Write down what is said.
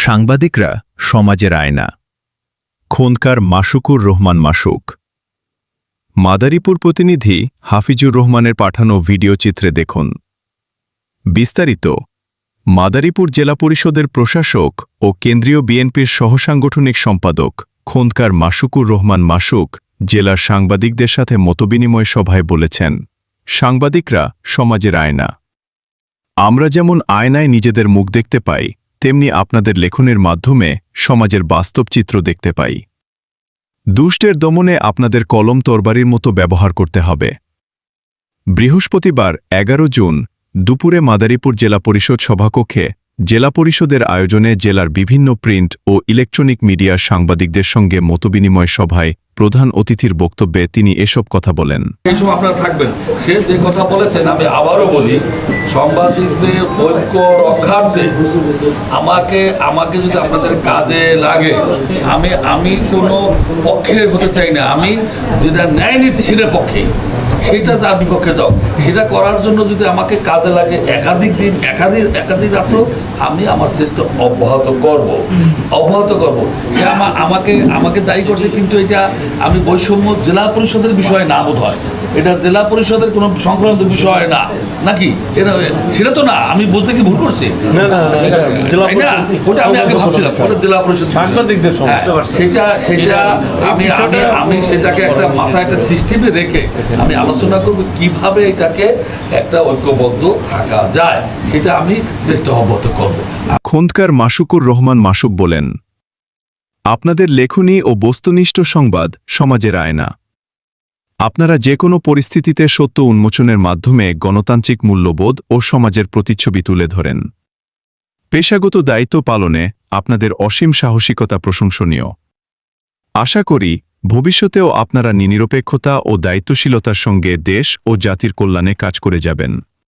সাংবাদিকরা সমাজের আয়না। খোন্দকার মাসুকুর রহমান মাসুক। মাদারীপুর প্রতিনিধি হাফিজুর রহমানের পাঠানো ভিডিও চিত্রে দেখুন বিস্তারিত। মাদারীপুর জেলা পরিষদের প্রশাসক ও কেন্দ্রীয় বিএনপির সহসাংগঠনিক সম্পাদক খোন্দকার মাসুকুর রহমান মাসুক জেলার সাংবাদিকদের সাথে মতবিনিময় সভায় বলেছেন, সাংবাদিকরা সমাজের আয়না। আমরা যেমন আয়নায় নিজেদের মুখ দেখতে পাই, তেমনি আপনাদের লেখনের মাধ্যমে সমাজের বাস্তব চিত্র দেখতে পাই। দুষ্টের দমনে আপনাদের কলম তরবারির মতো ব্যবহার করতে হবে। বৃহস্পতিবার 11 জুন দুপুরে মাদারীপুর জেলা পরিষদ সভাকক্ষে জেলা পরিষদের আয়োজনে জেলার বিভিন্ন প্রিন্ট ও ইলেকট্রনিক মিডিয়ার সাংবাদিকদের সঙ্গে মতবিনিময় সভায় প্রধান অতিথির বক্তব্যে তিনি এসব কথা বলেন। এই সময় আপনারা থাকবেন, সে যে কথা বলেছেন আমি আবারও বলি, সাংবাদিকদের ঐক্য রক্ষার্থে আমাকে যদি আপনাদের কাজে লাগে, আমি কোনো পক্ষের হতে চাই না। আমি যেটা ন্যায় নীতিশীলের পক্ষে, সেটা তার বিপক্ষে যাও। সেটা করার জন্য যদি আমাকে কাজে লাগে একাধিক দিন একাধিক রাত্র, আমি আমার চেষ্টা অব্যাহত করব। সে আমাকে দায়ী করছে, কিন্তু এটা আমি বৈষম্য জেলা পরিষদের বিষয় না, বোধ হয় এটা জেলা পরিষদের কোনো সংক্রান্ত বিষয় না, নাকি সেটা তো না। আমি বলতে কি ভুল করছি? ওটা আমি আগে ভাবছিলাম ওটা জেলা পরিষদ সেটা আমি সেটাকে একটা মাথায় একটা সিস্টেমে রেখে আমি আলোচনা করব কিভাবে এটাকে একটা ঐক্যবদ্ধ থাকা যায়, সেটা আমি চেষ্টা অব্যাহত করব। খোন্দকার মাসুকুর রহমান মাসুক বলেন, আপনাদের লেখনী ও বস্তুনিষ্ঠ সংবাদ সমাজের আয়না। আপনারা যে কোনো পরিস্থিতিতে সত্য উন্মোচনের মাধ্যমে গণতান্ত্রিক মূল্যবোধ ও সমাজের প্রতিচ্ছবি তুলে ধরেন। পেশাগত দায়িত্ব পালনে আপনাদের অসীম সাহসিকতা প্রশংসনীয়। আশা করি ভবিষ্যতেও আপনারা নিরপেক্ষতা ও দায়িত্বশীলতার সঙ্গে দেশ ও জাতির কল্যাণে কাজ করে যাবেন।